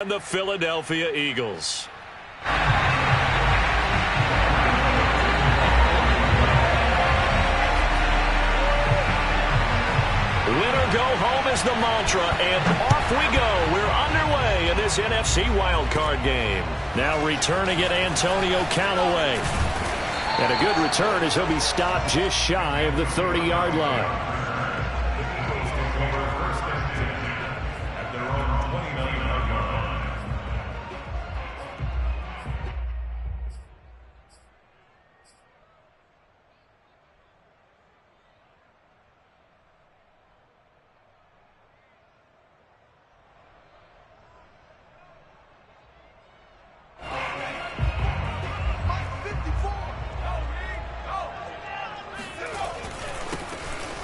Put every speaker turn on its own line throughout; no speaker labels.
And the Philadelphia Eagles. Winner go home is the mantra, and off we go. We're underway in this NFC wildcard game. Now returning it, Antonio Callaway. And a good return as he'll be stopped just shy of the 30-yard line.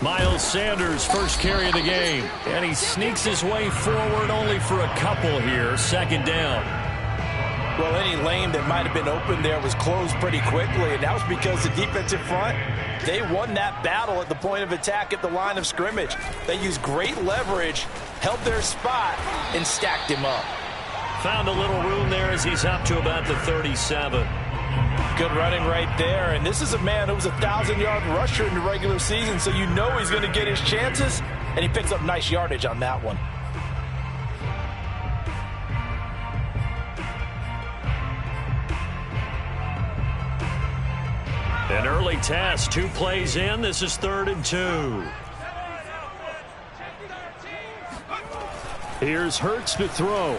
Miles Sanders, first carry of the game. And he sneaks his way forward only for a couple here. Second down.
Well, any lane that might have been open there was closed pretty quickly, and that was because the defensive front, they won that battle at the point of attack at the line of scrimmage. They used great leverage, held their spot, and stacked him up.
Found a little room there as he's up to about the 37.
Good running right there, and this is a man who was a 1,000-yard rusher in the regular season, so you know he's going to get his chances, and he picks up nice yardage on that one.
An early test, 2 plays in. This is 3rd and 2. Here's Hurts to throw.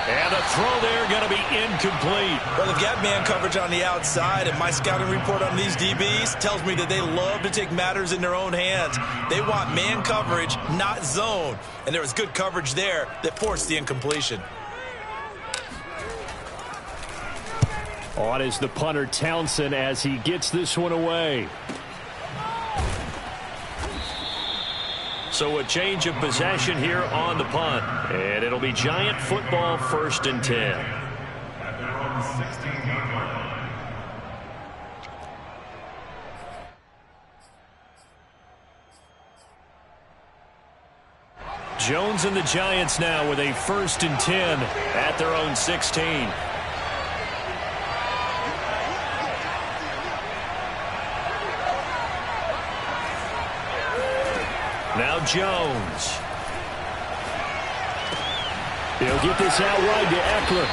And a throw there going to be incomplete.
Well, they've got man coverage on the outside, and my scouting report on these DBs tells me that they love to take matters in their own hands. They want man coverage, not zone. And there was good coverage there that forced the incompletion.
On is the punter Townsend as he gets this one away. So a change of possession here on the punt. And it'll be Giant football, 1st and 10. Jones and the Giants now with a 1st and 10 at their own 16. Now Jones. He'll get this out wide to Eckler.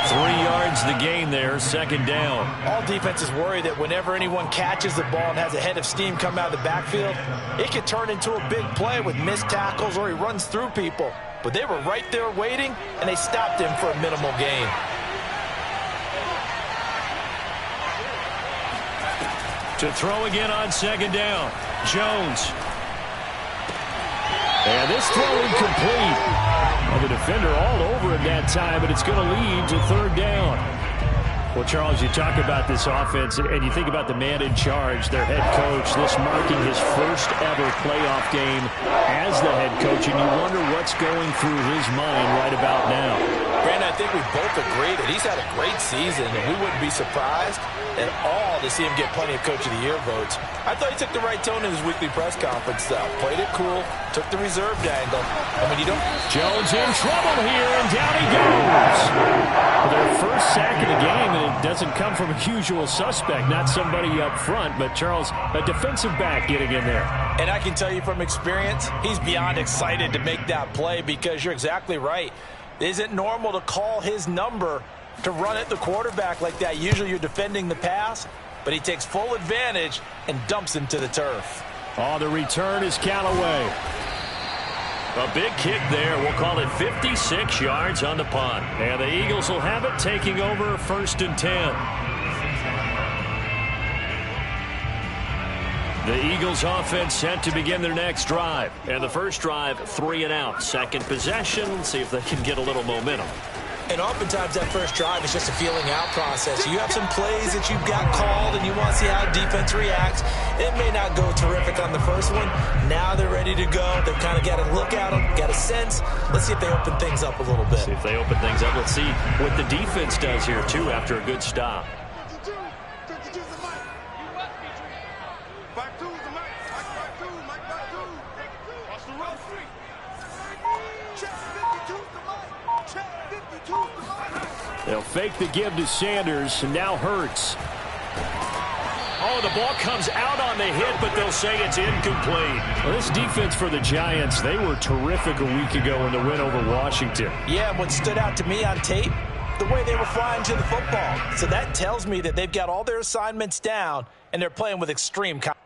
3 yards the gain there, 2nd down.
All defenses worry that whenever anyone catches the ball and has a head of steam come out of the backfield, it could turn into a big play with missed tackles or he runs through people. But they were right there waiting, and they stopped him for a minimal gain.
To throw again on 2nd down. Jones. And this throw incomplete. Well, the defender all over him that time, but it's going to lead to 3rd down. Well, Charles, you talk about this offense, and you think about the man in charge, their head coach, this marking his first ever playoff game as the head coach, and you wonder what's going through his mind right about now.
Brandon, I think we both agree that he's had a great season, and we wouldn't be surprised at all to see him get plenty of Coach of the Year votes. I thought he took the right tone in his weekly press conference, though. Played it cool, took the reserved angle. I mean, you don't...
Jones in trouble here, and down he goes. Well, their first sack of the game, and it doesn't come from a usual suspect, not somebody up front, but Charles, a defensive back getting in there.
And I can tell you from experience, he's beyond excited to make that play because you're exactly right. It isn't normal to call his number to run at the quarterback like that. Usually you're defending the pass, but he takes full advantage and dumps him to the turf.
Oh, the return is Callaway. A big kick there. We'll call it 56 yards on the punt. And the Eagles will have it, taking over 1st and 10. The Eagles offense set to begin their next drive. And the first drive, 3 and out. Second possession, see if they can get a little momentum.
And oftentimes that first drive is just a feeling out process. You have some plays that you've got called and you want to see how defense reacts. It may not go terrific on the first one. Now they're ready to go. They've kind of got a look at them, got a sense. Let's see if they open things up a little bit.
See if they open things up. Let's see what the defense does here, too, after a good stop. They'll fake the give to Sanders, and now Hurts. Oh, the ball comes out on the hit, but they'll say it's incomplete. Well, this defense for the Giants, they were terrific a week ago in the win over Washington.
Yeah, and what stood out to me on tape, the way they were flying to the football. So that tells me that they've got all their assignments down, and they're playing with extreme confidence.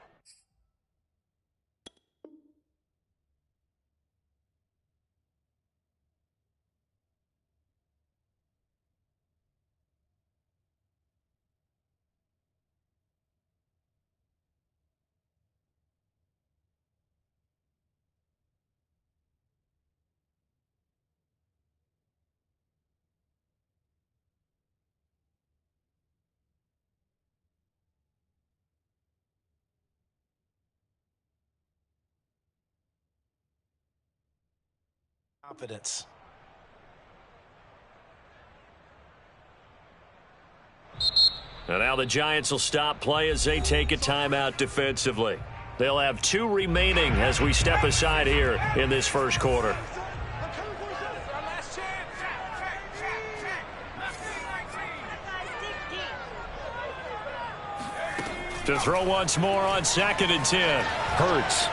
And now the Giants will stop play as they take a timeout defensively. They'll have 2 remaining as we step aside here in this first quarter. To throw once more on 2nd and 10. Hurts.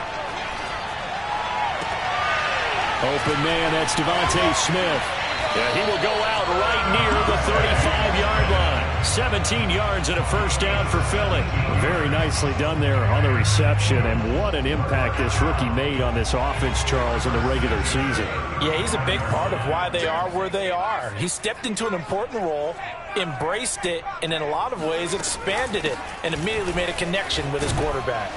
Open man, that's Devontae Smith. Yeah, he will go out right near the 35-yard line. 17 yards and a first down for Philly. Very nicely done there on the reception, and what an impact this rookie made on this offense, Charles, in the regular season.
Yeah, he's a big part of why they are where they are. He stepped into an important role, embraced it, and in a lot of ways expanded it, and immediately made a connection with his quarterback.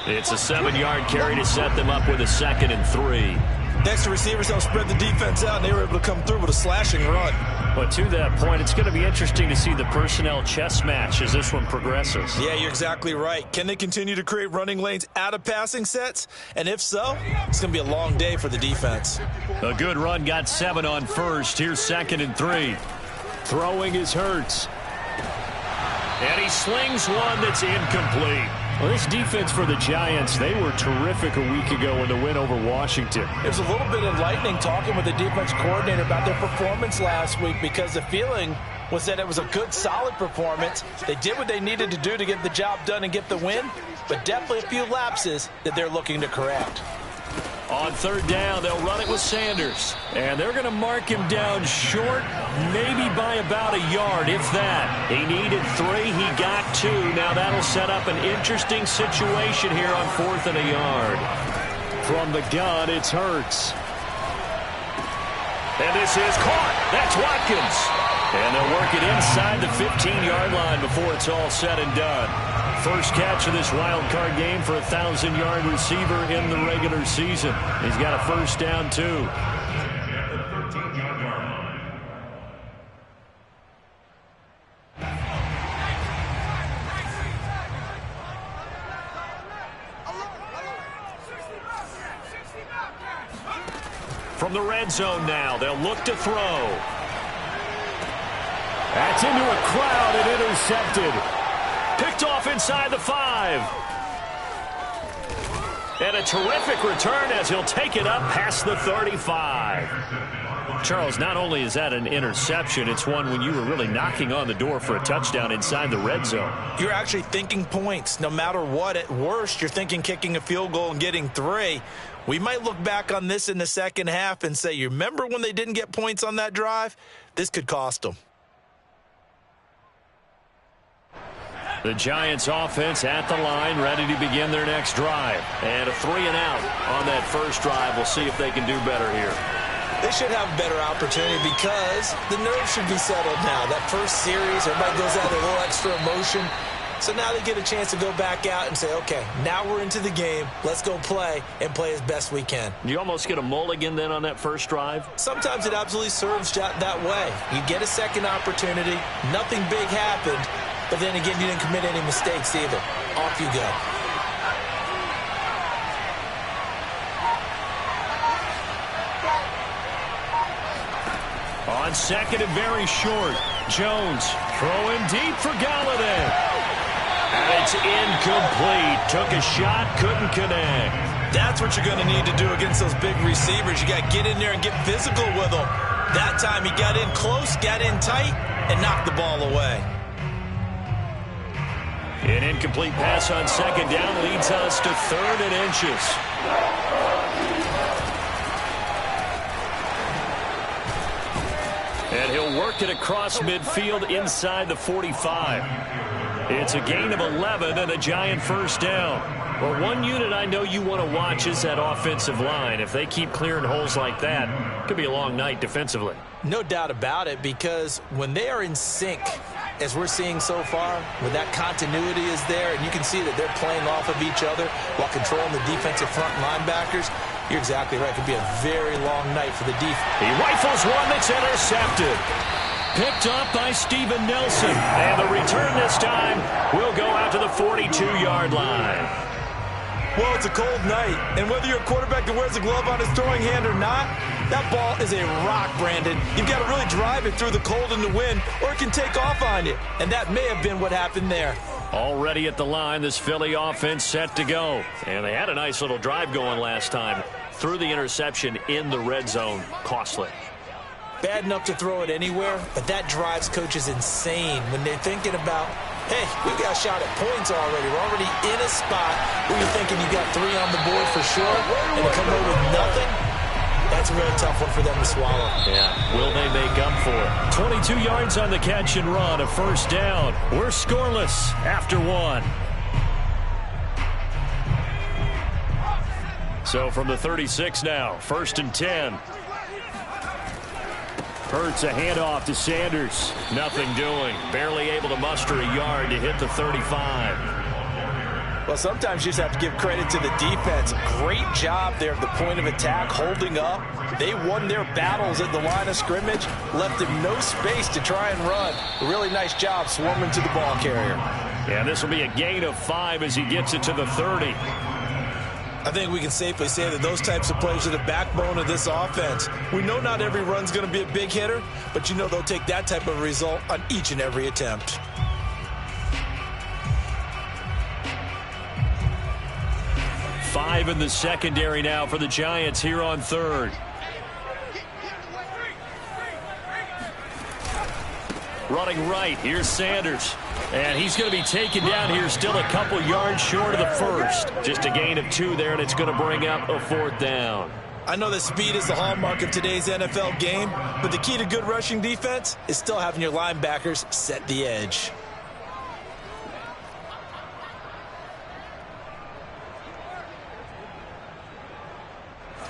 It's a 7-yard carry to set them up with a 2nd and 3.
Next, the receivers helped spread the defense out, and they were able to come through with a slashing run.
But to that point, it's going to be interesting to see the personnel chess match as this one progresses.
Yeah, you're exactly right. Can they continue to create running lanes out of passing sets? And if so, it's going to be a long day for the defense.
A good run, got 7 on first. Here's 2nd and 3. Throwing is Hurts. And he slings one that's incomplete. Well, this defense for the Giants, they were terrific a week ago in the win over Washington.
It was a little bit enlightening talking with the defense coordinator about their performance last week, because the feeling was that it was a good, solid performance. They did what they needed to do to get the job done and get the win, but definitely a few lapses that they're looking to correct.
On 3rd down, they'll run it with Sanders. And they're going to mark him down short, maybe by about a yard, if that. He needed 3, he got 2. Now that'll set up an interesting situation here on 4th and a yard. From the gun, it's Hurts. And this is caught. That's Watkins. And they'll work it inside the 15-yard line before it's all said and done. First catch of this wild card game for a 1,000-yard receiver in the regular season. He's got a first down, too. From the red zone now, they'll look to throw. That's into a crowd and intercepted. Picked off inside the 5. And a terrific return as he'll take it up past the 35. Charles, not only is that an interception, it's one when you were really knocking on the door for a touchdown inside the red zone.
You're actually thinking points. No matter what, at worst, you're thinking kicking a field goal and getting 3. We might look back on this in the second half and say, you remember when they didn't get points on that drive? This could cost them.
The Giants offense at the line, ready to begin their next drive. And a 3 and out on that first drive. We'll see if they can do better here.
They should have a better opportunity because the nerves should be settled now. That first series, everybody goes out with a little extra emotion. So now they get a chance to go back out and say, okay, now we're into the game. Let's go play and play as best we can.
You almost get a mulligan then on that first drive?
Sometimes it absolutely serves that way. You get a second opportunity. Nothing big happened. But then again, you didn't commit any mistakes either. Off you go.
On 2nd and very short, Jones throwing deep for Galladay. And it's incomplete. Took a shot, couldn't connect.
That's what you're going to need to do against those big receivers. You got to get in there and get physical with them. That time he got in close, got in tight, and knocked the ball away.
An incomplete pass on second down leads us to 3rd and inches. And he'll work it across midfield inside the 45. It's a gain of 11 and a Giant first down. Well, one unit I know you want to watch is that offensive line. If they keep clearing holes like that, it could be a long night defensively.
No doubt about it, because when they are in sync, as we're seeing so far, when that continuity is there, and you can see that they're playing off of each other while controlling the defensive front linebackers, you're exactly right. It could be a very long night for the defense.
He rifles one that's intercepted. Picked up by Steven Nelson. And the return this time will go out to the 42-yard line.
Well, it's a cold night, and whether you're a quarterback that wears a glove on his throwing hand or not, that ball is a rock, Brandon. You've got to really drive it through the cold and the wind, or it can take off on you. And that may have been what happened there.
Already at the line, this Philly offense set to go. And they had a nice little drive going last time. Threw the interception in the red zone. Costly.
Bad enough to throw it anywhere, but that drives coaches insane when they're thinking about, hey, we got a shot at points already. We're already in a spot where you're thinking you got 3 on the board for sure, and to come away with nothing, that's a really tough one for them to swallow.
Yeah, will they make up for it? 22 yards on the catch and run, a first down. We're scoreless after 1. So from the 36 now, 1st and 10. Hurts a handoff to Sanders. Nothing doing. Barely able to muster a yard to hit the 35.
Well, sometimes you just have to give credit to the defense. Great job there at the point of attack, holding up. They won their battles at the line of scrimmage, left him no space to try and run. A really nice job swarming to the ball carrier.
Yeah, this will be a gain of 5 as he gets it to the 30.
I think we can safely say that those types of plays are the backbone of this offense. We know not every run's going to be a big hitter, but you know they'll take that type of result on each and every attempt.
Five in the secondary now for the Giants here on 3rd. Running right, here's Sanders. And he's going to be taken down here, still a couple yards short of the first. Just a gain of 2 there, and it's going to bring up a 4th down.
I know that speed is the hallmark of today's NFL game, but the key to good rushing defense is still having your linebackers set the edge.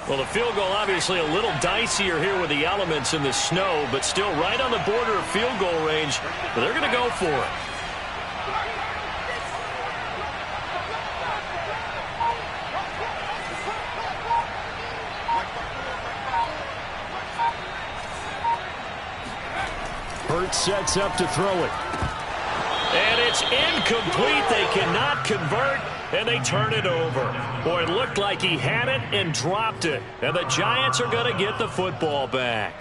Well, the field goal obviously a little dicier here with the elements in the snow, but still right on the border of field goal range. But they're going to go for it. Hurts sets up to throw it. And it's incomplete. They cannot convert, and they turn it over. Boy, it looked like he had it and dropped it. And the Giants are going to get the football back.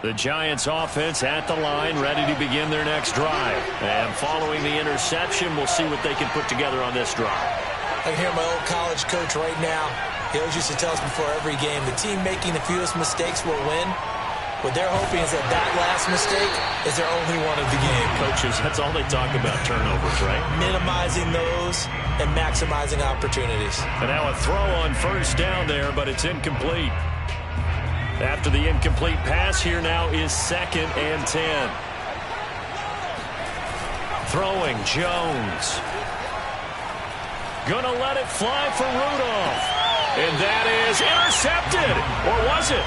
The Giants offense at the line, ready to begin their next drive. And following the interception, we'll see what they can put together on this drive.
I can hear my old college coach right now. He always used to tell us before every game, the team making the fewest mistakes will win. What they're hoping is that that last mistake is their only one of the game.
Coaches, that's all they talk about, turnovers, right?
Minimizing those and maximizing opportunities.
And now a throw on first down there, but it's incomplete. After the incomplete pass, here now is 2nd and 10. Throwing, Jones. Gonna let it fly for Rudolph. And that is intercepted. Or was it?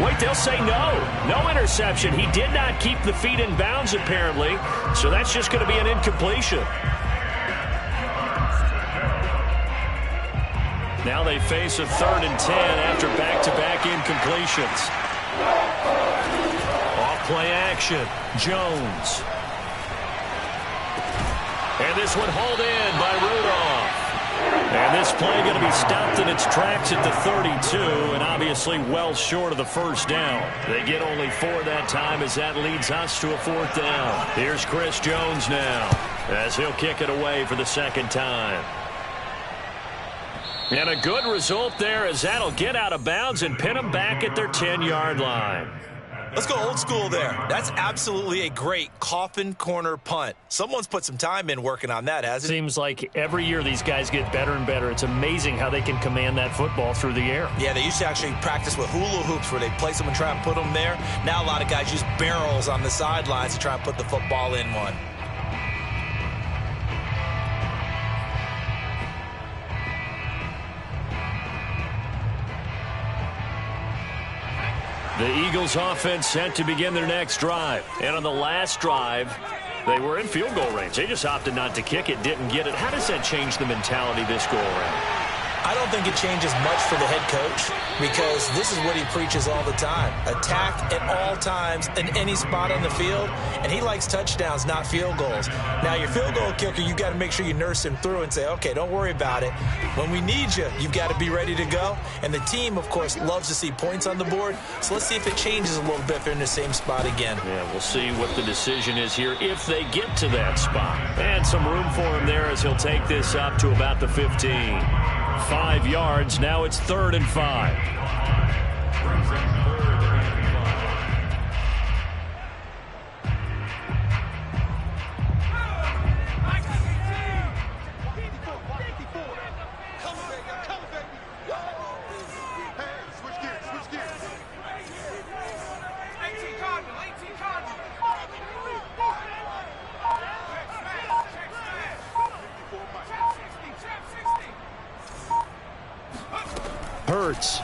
Wait, they'll say no. No interception. He did not keep the feet in bounds, apparently. So that's just going to be an incompletion. Now they face a 3rd and 10 after back-to-back incompletions. Off-play action. Jones. And this one hauled in by Rudolph. And this play going to be stopped in its tracks at the 32, and obviously well short of the first down. They get only 4 that time as that leads us to a 4th down. Here's Chris Jones now as he'll kick it away for the second time. And a good result there as that'll get out of bounds and pin them back at their 10-yard line.
Let's go old school there. That's absolutely a great coffin corner punt. Someone's put some time in working on that, hasn't it?
Seems like every year these guys get better and better. It's amazing how they can command that football through the air.
Yeah, they used to actually practice with hula hoops where they place them and try and put them there. Now a lot of guys use barrels on the sidelines to try and put the football in one.
The Eagles offense set to begin their next drive. And on the last drive, they were in field goal range. They just opted not to kick it, didn't get it. How does that change the mentality this go around?
I don't think it changes much for the head coach because this is what he preaches all the time. Attack at all times in any spot on the field, and he likes touchdowns, not field goals. Now, your field goal kicker, you've got to make sure you nurse him through and say, okay, don't worry about it. When we need you, you've got to be ready to go. And the team, of course, loves to see points on the board, so let's see if it changes a little bit if they're in the same spot again.
Yeah, we'll see what the decision is here if they get to that spot. And some room for him there as he'll take this up to about the 15. 5 yards. Now it's 3rd and 5. Hurts.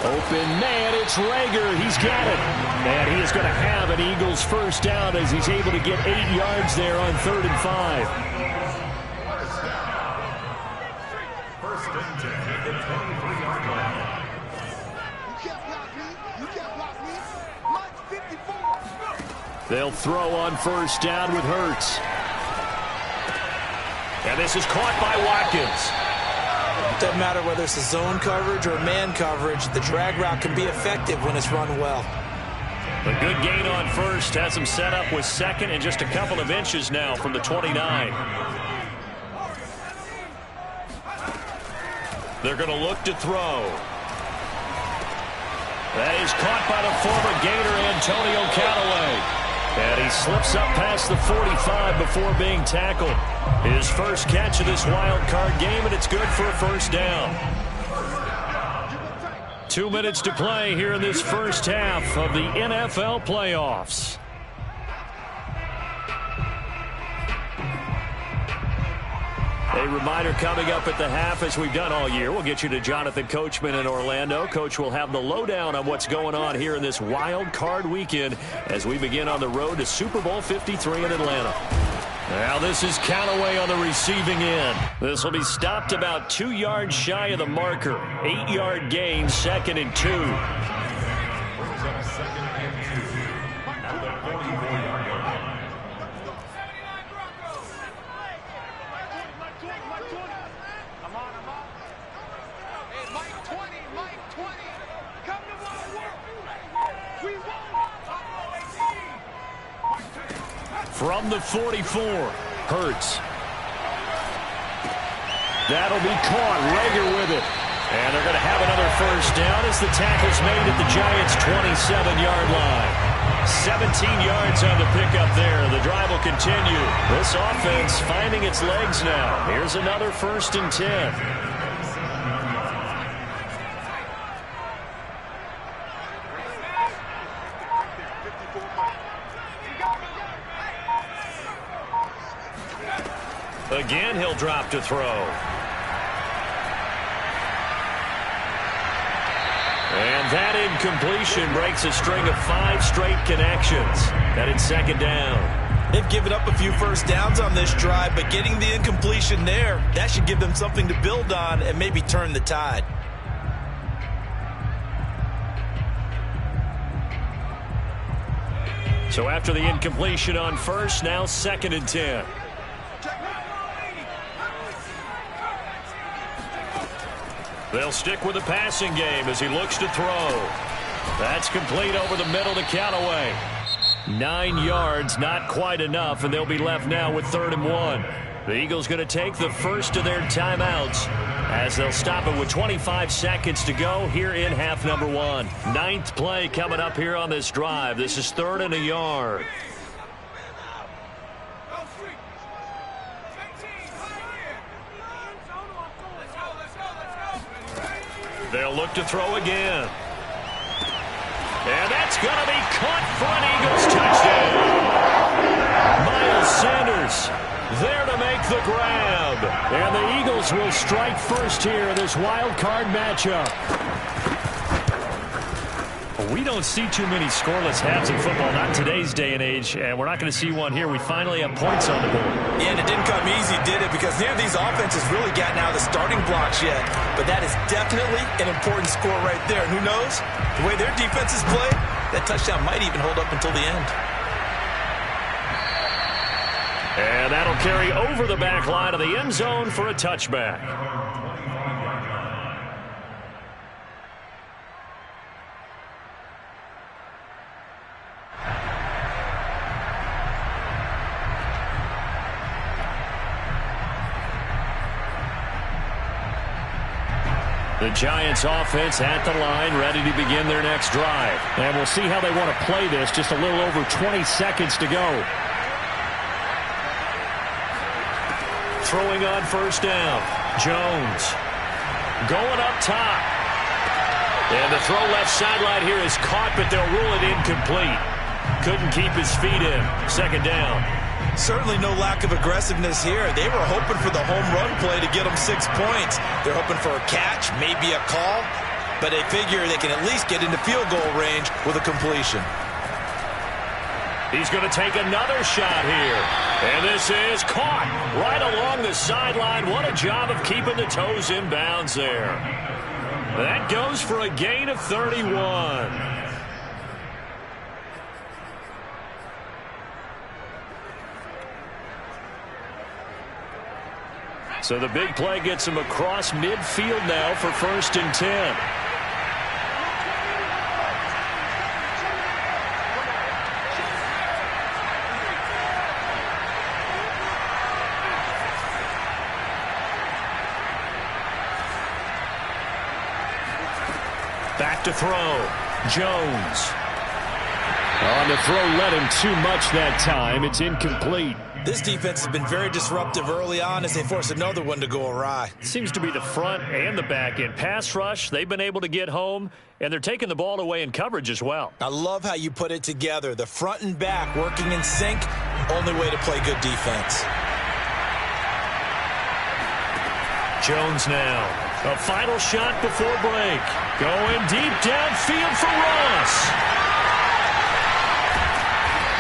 Open man, it's Rager. He's got it. And he is going to have an Eagles first down as he's able to get 8 yards there on 3rd and 5. They'll throw on first down with Hurts. And this is caught by Watkins.
Doesn't matter whether it's a zone coverage or man coverage, the drag route can be effective when it's run well.
A good gain on first has him set up with 2nd and just a couple of inches now from the 29. They're going to look to throw. That is caught by the former Gator Antonio Callaway. And he slips up past the 45 before being tackled. His first catch of this wild card game, and it's good for a first down. 2 minutes to play here in this first half of the NFL playoffs. A reminder coming up at the half, as we've done all year. We'll get you to Jonathan Coachman in Orlando. Coach will have the lowdown on what's going on here in this wild card weekend as we begin on the road to Super Bowl 53 in Atlanta. Now this is Callaway on the receiving end. This will be stopped about 2 yards shy of the marker. 8-yard gain, 2nd and 2. From the 44, Hurts. That'll be caught. Rager with it. And they're going to have another first down as the tackle's made at the Giants' 27-yard line. 17 yards on the pickup there. The drive will continue. This offense finding its legs now. Here's another 1st and 10. Again, he'll drop to throw. And that incompletion breaks a string of 5 straight connections. That is 2nd down.
They've given up a few first downs on this drive, but getting the incompletion there, that should give them something to build on and maybe turn the tide.
So after the incompletion on first, now 2nd and 10. They'll stick with the passing game as he looks to throw. That's complete over the middle to Callaway. 9 yards, not quite enough, and they'll be left now with 3rd and 1. The Eagles going to take the first of their timeouts as they'll stop it with 25 seconds to go here in half number 1. 9th play coming up here on this drive. This is 3rd and a yard. They'll look to throw again. And that's going to be caught for an Eagles touchdown. Miles Sanders there to make the grab. And the Eagles will strike first here in this wild card matchup. We don't see too many scoreless halves in football, not in today's day and age, and we're not going to see one here. We finally have points on the board.
Yeah, and it didn't come easy, did it? Because neither of these offenses really gotten out of the starting blocks yet. But that is definitely an important score right there. And who knows? The way their defenses play, that touchdown might even hold up until the end.
And that'll carry over the back line of the end zone for a touchback. The Giants offense at the line, ready to begin their next drive. And we'll see how they want to play this. Just a little over 20 seconds to go. Throwing on first down. Jones going up top. And the throw left sideline here is caught, but they'll rule it incomplete. Couldn't keep his feet in. 2nd down.
Certainly no lack of aggressiveness here. They were hoping for the home run play to get them 6 points. They're hoping for a catch, maybe a call, but they figure they can at least get into field goal range with a completion.
He's going to take another shot here. And this is caught right along the sideline. What a job of keeping the toes in bounds there. That goes for a gain of 31. So the big play gets him across midfield now for 1st and 10. Back to throw. Jones. On the throw, led him too much that time. It's incomplete.
This defense has been very disruptive early on as they force another one to go awry.
Seems to be the front and the back end. Pass rush, they've been able to get home, and they're taking the ball away in coverage as well.
I love how you put it together. The front and back working in sync, only way to play good defense.
Jones now. A final shot before break. Going deep downfield for Ross.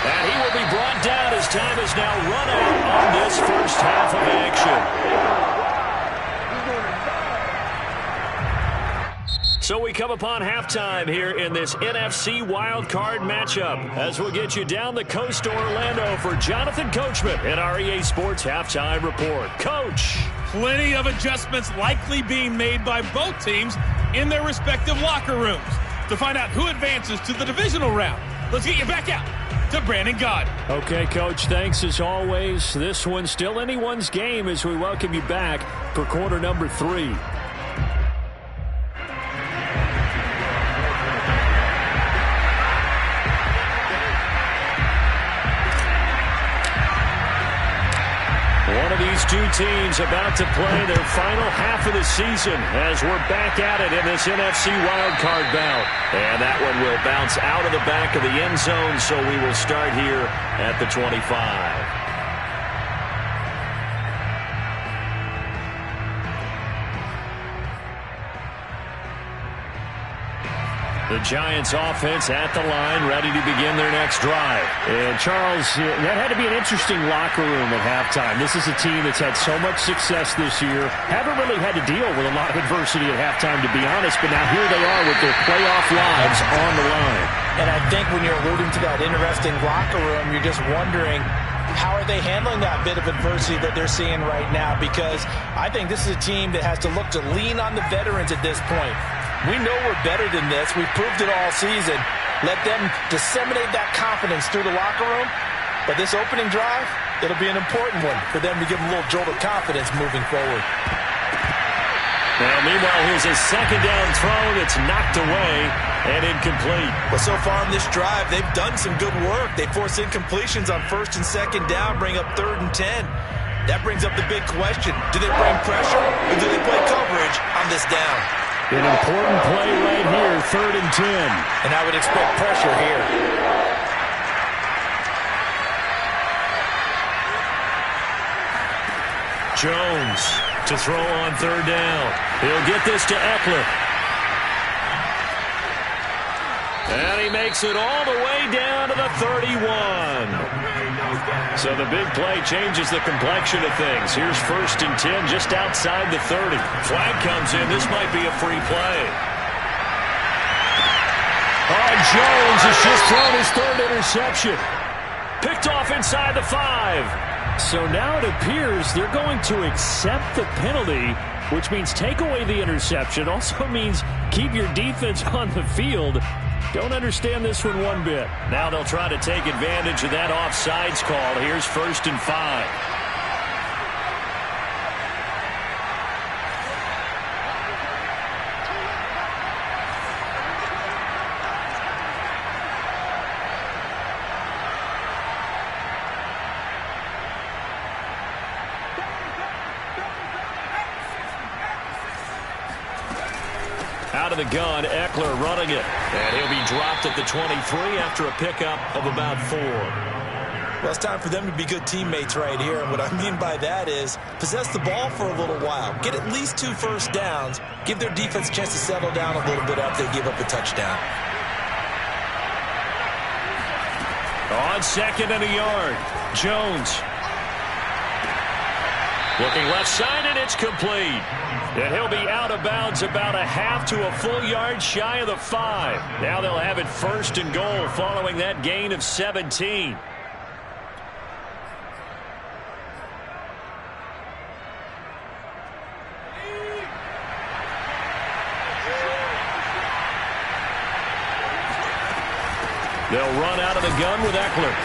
And he will be brought down as time is now run out on this first half of action. So we come upon halftime here in this NFC wildcard matchup as we'll get you down the coast to Orlando for Jonathan Coachman at our EA Sports Halftime Report. Coach.
Plenty of adjustments likely being made by both teams in their respective locker rooms. To find out who advances to the divisional round, let's get you back out to Brandon Gaudin.
Okay, Coach, thanks as always. This one's still anyone's game as we welcome you back for quarter number 3. One of these two teams about to play their final half of the season as we're back at it in this NFC wildcard bout. And that one will bounce out of the back of the end zone, so we will start here at the 25. The Giants offense at the line, ready to begin their next drive. And Charles, that had to be an interesting locker room at halftime. This is a team that's had so much success this year. Haven't really had to deal with a lot of adversity at halftime, to be honest. But now here they are with their playoff lives on the line.
And I think when you're alluding to that interesting locker room, you're just wondering how are they handling that bit of adversity that they're seeing right now? Because I think this is a team that has to look to lean on the veterans at this point. We know we're better than this. We've proved it all season. Let them disseminate that confidence through the locker room. But this opening drive, it'll be an important one for them to give them a little jolt of confidence moving forward.
Well, meanwhile, here's a second down throw that's knocked away and incomplete.
Well, so far in this drive, they've done some good work. They force incompletions on first and second down, bring up 3rd and 10. That brings up the big question. Do they bring pressure or do they play coverage on this down?
An important play right here, 3rd and 10.
And I would expect pressure here.
Jones to throw on 3rd down. He'll get this to Eckler. And he makes it all the way down to the 31. So the big play changes the complexion of things. Here's 1st and 10 just outside the 30. Flag comes in. This might be a free play. Oh, Jones has just thrown his 3rd interception. Picked off inside the 5. So now it appears they're going to accept the penalty, which means take away the interception. Also means keep your defense on the field. Don't understand this one bit. Now they'll try to take advantage of that offsides call. Here's 1st and 5. Out of the gun, Eckler running it. And he'll be dropped at the 23 after a pickup of about 4.
Well, it's time for them to be good teammates right here. And what I mean by that is possess the ball for a little while. Get at least 2 first downs. Give their defense a chance to settle down a little bit after they give up a touchdown.
On 2nd and a yard, Jones. Looking left side, and it's complete. And he'll be out of bounds about a half to a full yard shy of the 5. Now they'll have it 1st and goal following that gain of 17. They'll run out of the gun with Eckler.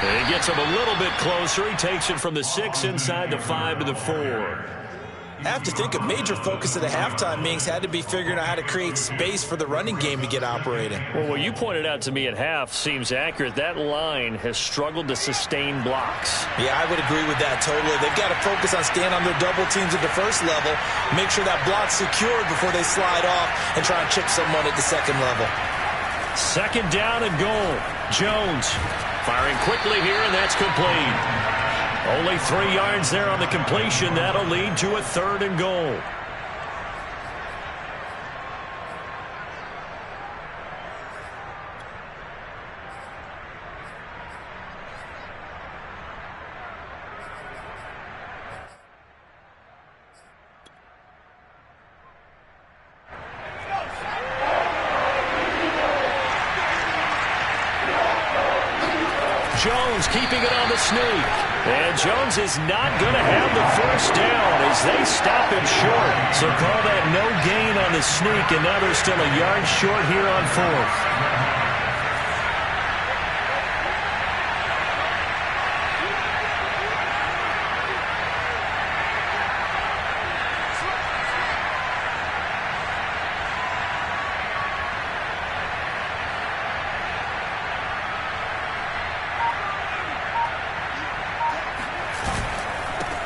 And he gets him a little bit closer. He takes it from the 6 inside the 5 to the 4.
I have to think a major focus of the halftime meetings had to be figuring out how to create space for the running game to get operating.
Well, what you pointed out to me at half seems accurate. That line has struggled to sustain blocks.
Yeah, I would agree with that totally. They've got to focus on staying on their double teams at the first level, make sure that block's secured before they slide off and try and chip someone at the second level.
2nd down and goal. Jones firing quickly here, and that's complete. Only 3 yards there on the completion. That'll lead to a 3rd and goal. Jones keeping it on the sneak. And Jones is not going to have the first down as they stop him short. So call that no gain on the sneak, and now they're still a yard short here on 4th.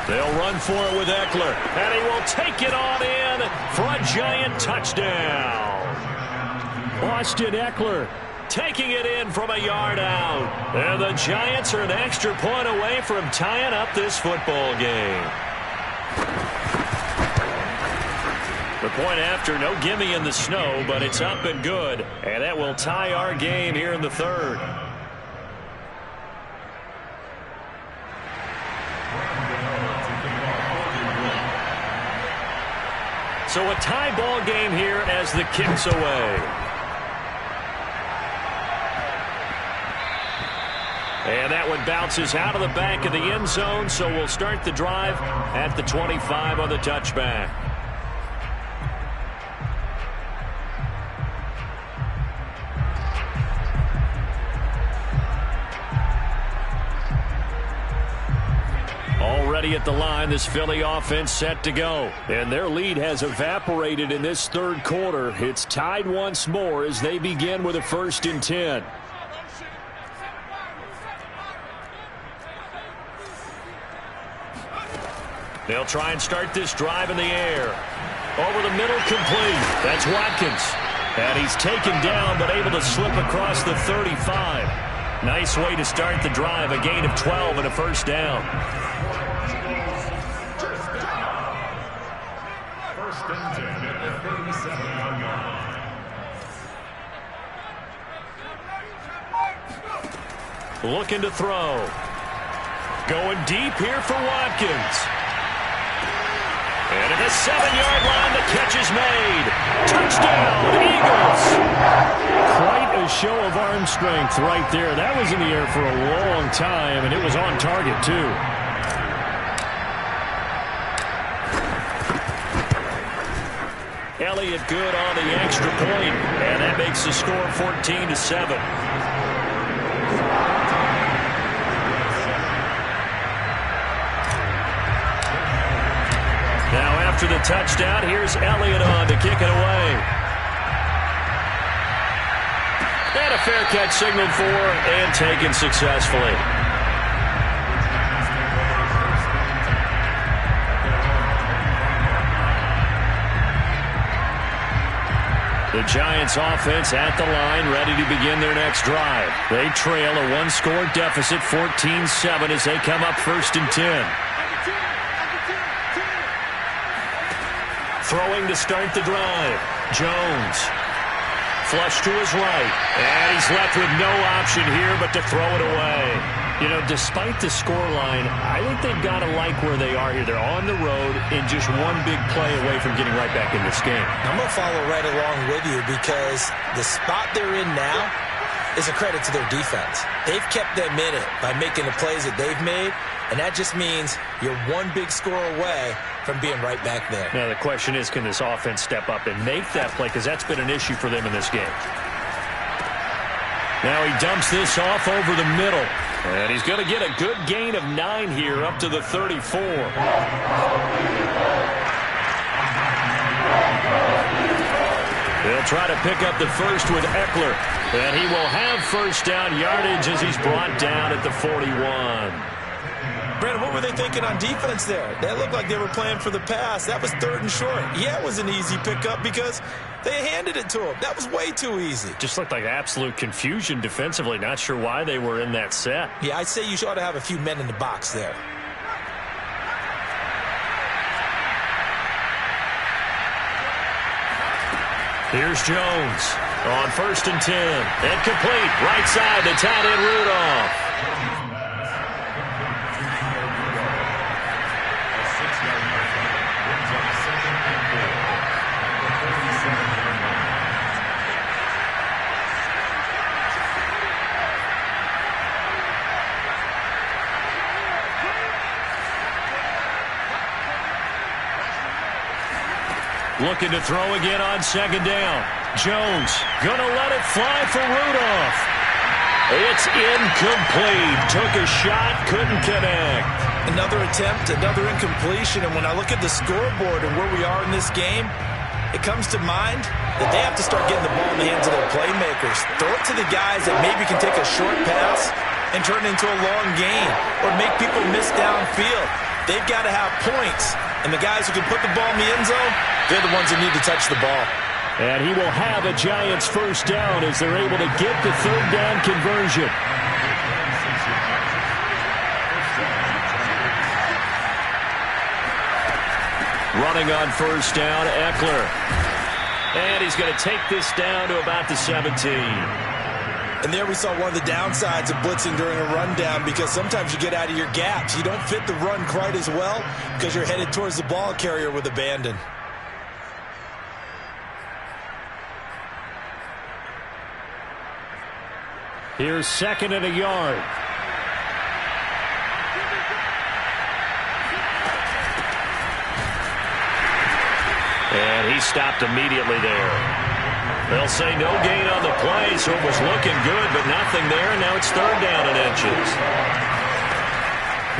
They'll run for it with Eckler, and he will take it on in for a giant touchdown. Austin Eckler taking it in from a yard out. And the Giants are an extra point away from tying up this football game. The point after, no gimme in the snow, but it's up and good. And that will tie our game here in the 3rd. So a tie ball game here as the kick's away. And that one bounces out of the back of the end zone, so we'll start the drive at the 25 on the touchback. Already at the line, this Philly offense set to go. And their lead has evaporated in this third quarter. It's tied once more as they begin with a 1st and 10. They'll try and start this drive in the air. Over the middle, complete. That's Watkins. And he's taken down but able to slip across the 35. Nice way to start the drive. A gain of 12 and a 1st down. Looking to throw. Going deep here for Watkins. And at the 7-yard line, the catch is made. Touchdown, Eagles. Quite a show of arm strength right there. That was in the air for a long time, and it was on target, too. Elliott good on the extra point, and that makes the score 14-7. Now after the touchdown, here's Elliott on to kick it away. And a fair catch signaled for and taken successfully. The Giants offense at the line, ready to begin their next drive. They trail a 1-score deficit, 14-7, as they come up 1st and 10. Throwing to start the drive. Jones. Flush to his right. And he's left with no option here but to throw it away. You know, despite the scoreline, I think they've got to like where they are here. They're on the road and just one big play away from getting right back in this game.
I'm going to follow right along with you because the spot they're in now is a credit to their defense. They've kept them in it by making the plays that they've made, and that just means you're one big score away from being right back there.
Now, the question is, can this offense step up and make that play? Because that's been an issue for them in this game. Now he dumps this off over the middle. And he's going to get a good gain of 9 here up to the 34. They'll try to pick up the first with Eckler. And he will have 1st down yardage as he's brought down at the 41.
Brandon, what were they thinking on defense there? That looked like they were playing for the pass. That was 3rd and short. Yeah, it was an easy pickup because they handed it to him. That was way too easy.
Just looked like absolute confusion defensively. Not sure why they were in that set.
Yeah, I'd say you ought to have a few men in the box there.
Here's Jones on 1st and 10. And complete. Right side to tight end Rudolph. Looking to throw again on 2nd down. Jones gonna let it fly for Rudolph. It's incomplete. Took a shot, couldn't connect.
Another attempt, another incompletion. And when I look at the scoreboard and where we are in this game, it comes to mind that they have to start getting the ball in the hands of their playmakers. Throw it to the guys that maybe can take a short pass and turn it into a long gain or make people miss downfield. They've got to have points. And the guys who can put the ball in the end zone, they're the ones that need to touch the ball.
And he will have a Giants 1st down as they're able to get the 3rd down conversion. Running on 1st down, Eckler. And he's going to take this down to about the 17.
And there we saw one of the downsides of blitzing during a rundown because sometimes you get out of your gaps. You don't fit the run quite as well because you're headed towards the ball carrier with abandon.
Here's 2nd and a yard. And he stopped immediately there. They'll say no gain on the play, so it was looking good, but nothing there. Now it's third down and inches.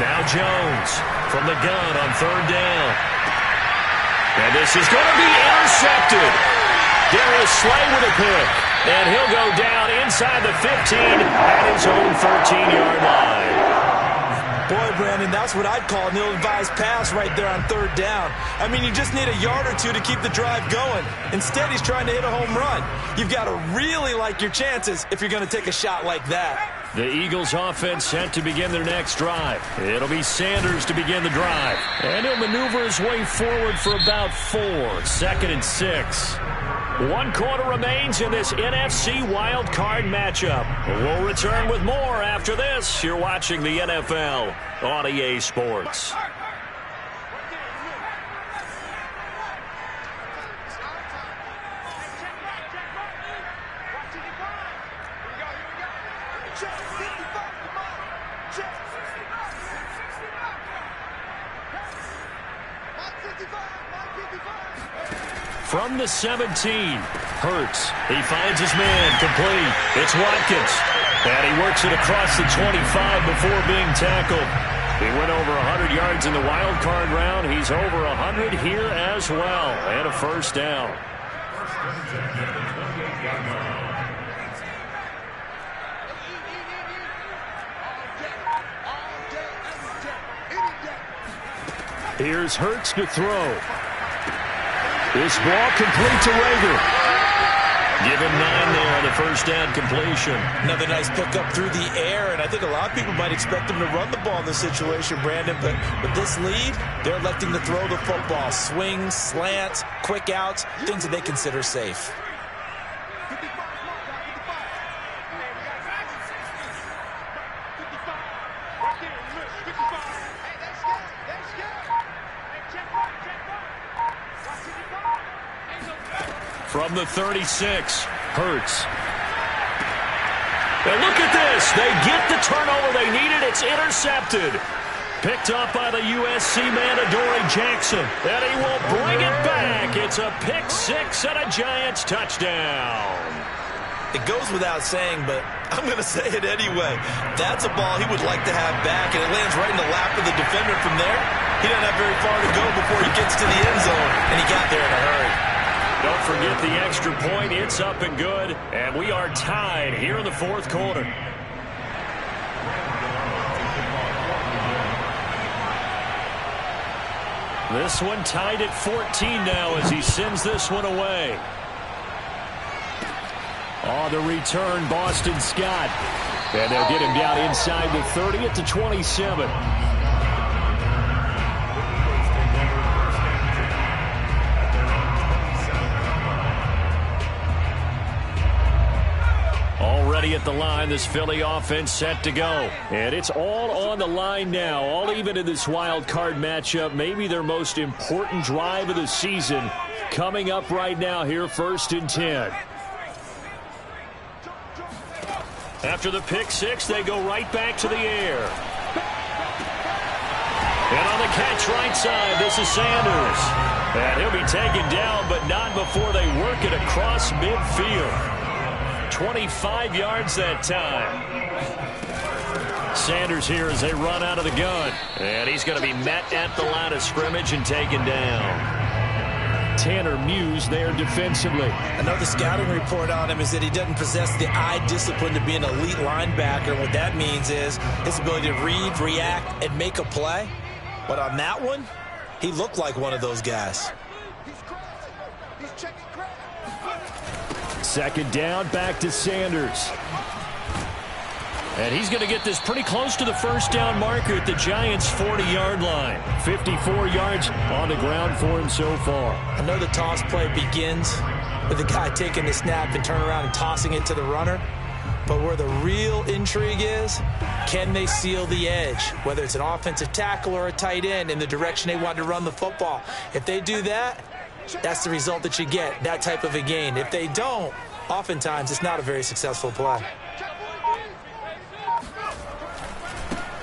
Now Jones from the gun on third down. And this is going to be intercepted. Darius Slay with a pick. And he'll go down inside the 15 at his own 13-yard line.
Boy, Brandon, that's what I'd call an ill-advised pass right there on third down. I mean, you just need a yard or two to keep the drive going. Instead, he's trying to hit a home run. You've got to really like your chances if you're going to take a shot like that.
The Eagles offense set to begin their next drive. It'll be Sanders to begin the drive. And he'll maneuver his way forward for about 4. 2nd and 6. 1 quarter remains in this NFC Wild Card matchup. We'll return with more after this. You're watching the NFL on EA Sports. From the 17, Hurts. He finds his man, complete. It's Watkins. And he works it across the 25 before being tackled. He went over 100 yards in the wild card round. He's over 100 here as well. And a first down. Here's Hurts to throw. This ball complete to Rager. Give him 9 there on the first down completion.
Another nice pickup through the air, and I think a lot of people might expect him to run the ball in this situation, Brandon, but with this lead, they're electing to throw the football. Swings, slants, quick outs, things that they consider safe.
From the 36, Hurts. And look at this. They get the turnover they needed. It's intercepted. Picked up by the USC man, Adoree Jackson. And he will bring it back. It's a pick 6 and a Giants touchdown.
It goes without saying, but I'm going to say it anyway. That's a ball he would like to have back, and it lands right in the lap of the defender from there. He doesn't have very far to go before he gets to the end zone, and he got there in a hurry.
Don't forget the extra point. It's up and good. And we are tied here in the fourth quarter. This one tied at 14 now as he sends this one away. On the return, Boston Scott. And they'll get him down inside the 30 at the 27. Already at the line, this Philly offense set to go. And it's all on the line now, all even in this wild card matchup. Maybe their most important drive of the season coming up right now here, 1st and 10. After the pick 6, they go right back to the air. And on the catch right side, this is Sanders. And he'll be taken down, but not before they work it across midfield. 25 yards that time. Sanders here as they run out of the gun. And he's going to be met at the line of scrimmage and taken down. Tanner Muse there defensively.
Another scouting report on him is that he doesn't possess the eye discipline to be an elite linebacker. What that means is his ability to read, react, and make a play. But on that one, he looked like one of those guys.
Second down, back to Sanders. And he's going to get this pretty close to the first down marker at the Giants' 40-yard line. 54 yards on the ground for him so far.
I know the toss play begins with the guy taking the snap and turning around and tossing it to the runner. But where the real intrigue is, can they seal the edge? Whether it's an offensive tackle or a tight end in the direction they want to run the football. If they do that, that's the result that you get, that type of a gain. If they don't, oftentimes it's not a very successful play.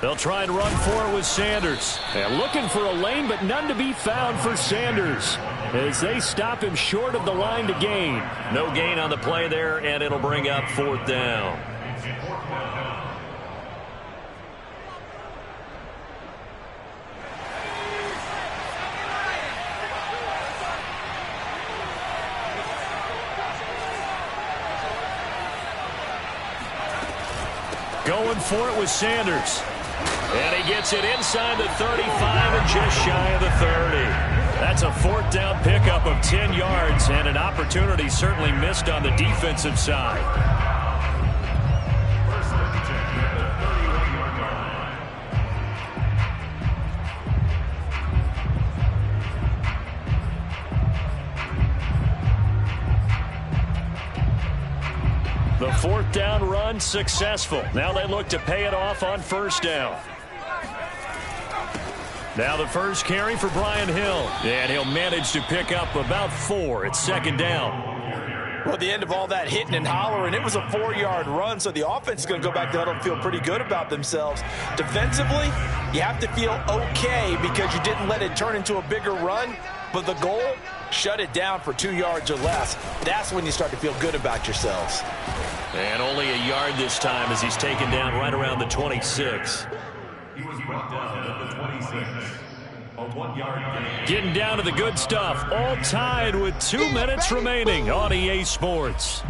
They'll try and run for it with Sanders. And looking for a lane, but none to be found for Sanders as they stop him short of the line to gain. No gain on the play there, and it'll bring up 4th down. Going for it with Sanders. And he gets it inside the 35 and just shy of the 30. That's a 4th down pickup of 10 yards and an opportunity certainly missed on the defensive side. The 4th down run successful. Now they look to pay it off on 1st down. Now the first carry for Brian Hill. And he'll manage to pick up about 4 at 2nd down.
Well, at the end of all that hitting and hollering, it was a 4-yard run, so the offense is going to go back to huddle and feel pretty good about themselves. Defensively, you have to feel okay because you didn't let it turn into a bigger run, but the goal, shut it down for 2 yards or less. That's when you start to feel good about yourselves.
And only a yard this time as he's taken down right around the 26.
He was brought down at the 26. A 1-yard gain.
Getting down to the good stuff. All tied with 2 minutes remaining on EA Sports.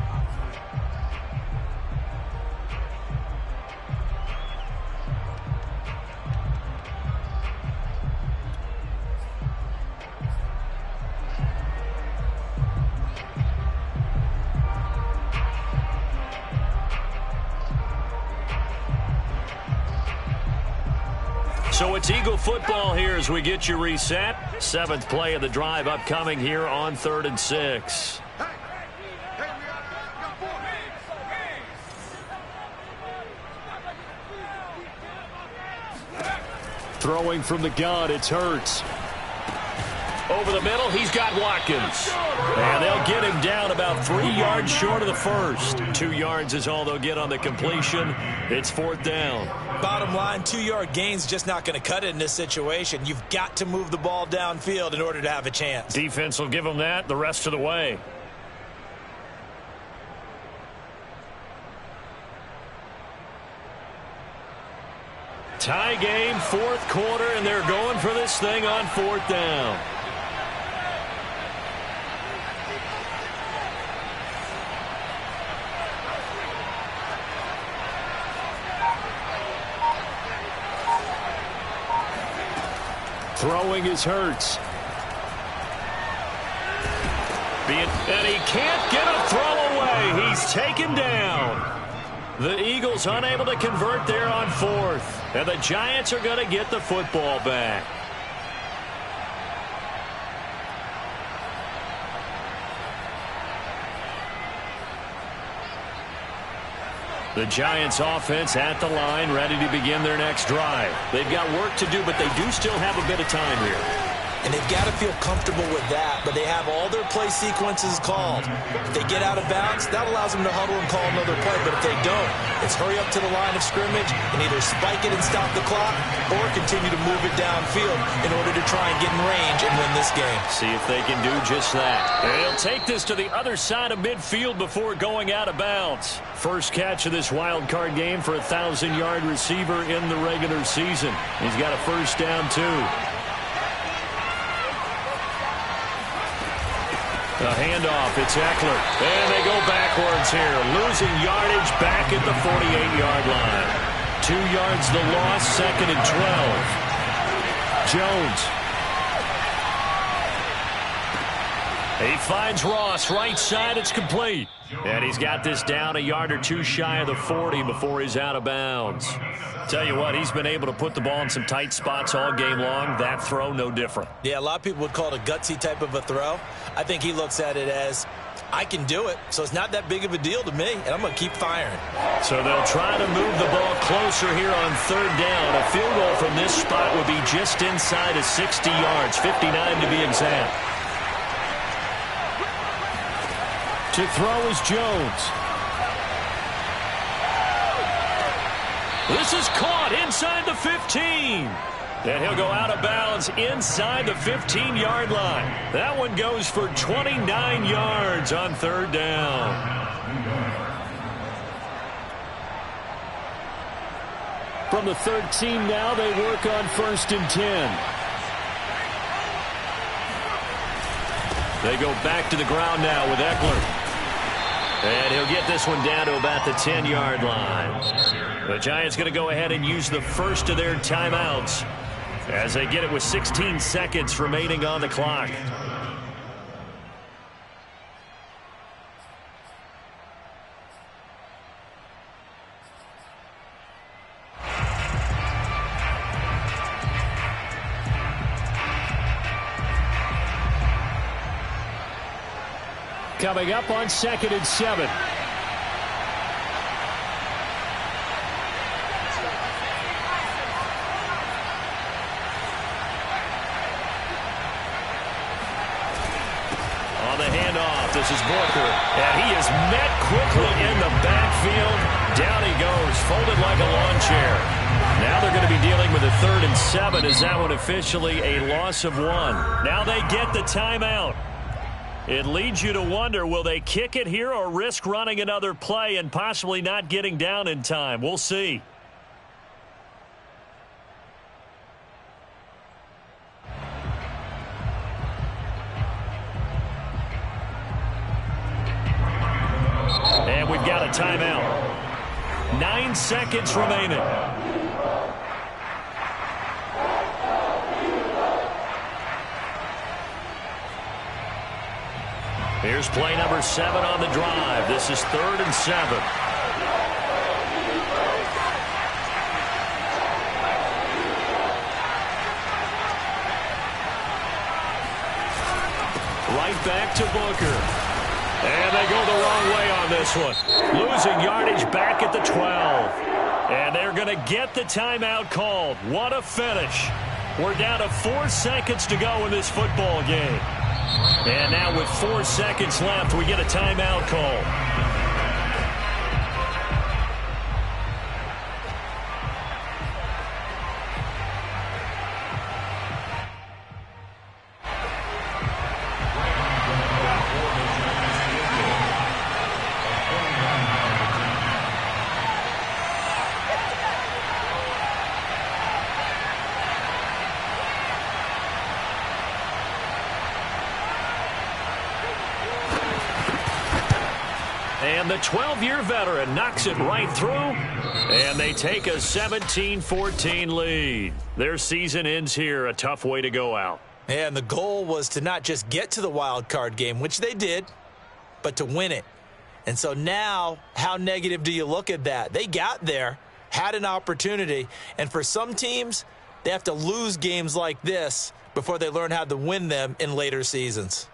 So it's Eagle football here as we get you reset. 7th play of the drive upcoming here on 3rd and 6. Throwing from the gun, it's Hurts. Over the middle, he's got Watkins. And they'll get him down about 3 yards short of the first. 2 yards is all they'll get on the completion. It's 4th down.
Bottom line, 2-yard gain's just not going to cut it in this situation. You've got to move the ball downfield in order to have a chance.
Defense will give them that the rest of the way. Tie game, 4th quarter, and they're going for this thing on 4th down. Throwing is Hurts. And he can't get a throw away. He's taken down. The Eagles unable to convert there on 4th. And the Giants are going to get the football back. The Giants offense at the line, ready to begin their next drive. They've got work to do, but they do still have a bit of time here.
And they've got to feel comfortable with that, but they have all their play sequences called. If they get out of bounds, that allows them to huddle and call another play, but if they don't, it's hurry up to the line of scrimmage and either spike it and stop the clock or continue to move it downfield in order to try and get in range and win this game.
See if they can do just that. And he'll take this to the other side of midfield before going out of bounds. First catch of this wild card game for a 1,000-yard receiver in the regular season. He's got a first down, too. The handoff, it's Eckler. And they go backwards here, losing yardage back at the 48-yard line. 2 yards the loss, 2nd and 12. Jones. He finds Ross, right side, it's complete. And he's got this down a yard or two shy of the 40 before he's out of bounds. Tell you what, he's been able to put the ball in some tight spots all game long. That throw, no different.
Yeah, a lot of people would call it a gutsy type of a throw. I think he looks at it as, I can do it, so it's not that big of a deal to me, and I'm going to keep firing.
So they'll try to move the ball closer here on 3rd down. A field goal from this spot would be just inside of 60 yards, 59 to be exact. To throw is Jones. This is caught inside the 15. And he'll go out of bounds inside the 15-yard line. That one goes for 29 yards on third down. From the 13 now, they work on 1st and 10. They go back to the ground now with Eckler. And he'll get this one down to about the 10-yard line. The Giants going to go ahead and use the first of their timeouts as they get it with 16 seconds remaining on the clock. Coming up on 2nd and 7. On the handoff, this is Booker, and he is met quickly in the backfield. Down he goes, folded like a lawn chair. Now they're going to be dealing with a 3rd and 7 as that one officially a loss of 1. Now they get the timeout. It leads you to wonder, will they kick it here or risk running another play and possibly not getting down in time? We'll see. And we've got a timeout. 9 seconds remaining. Here's play number 7 on the drive. This is 3rd and 7. Right back to Booker. And they go the wrong way on this one. Losing yardage back at the 12. And they're going to get the timeout called. What a finish. We're down to 4 seconds to go in this football game. And now with 4 seconds left, we get a timeout call. And the 12-year veteran knocks it right through, and they take a 17-14 lead. Their season ends here, a tough way to go out.
And the goal was to not just get to the wild card game, which they did, but to win it. And so now, how negative do you look at that? They got there, had an opportunity, and for some teams, they have to lose games like this before they learn how to win them in later seasons.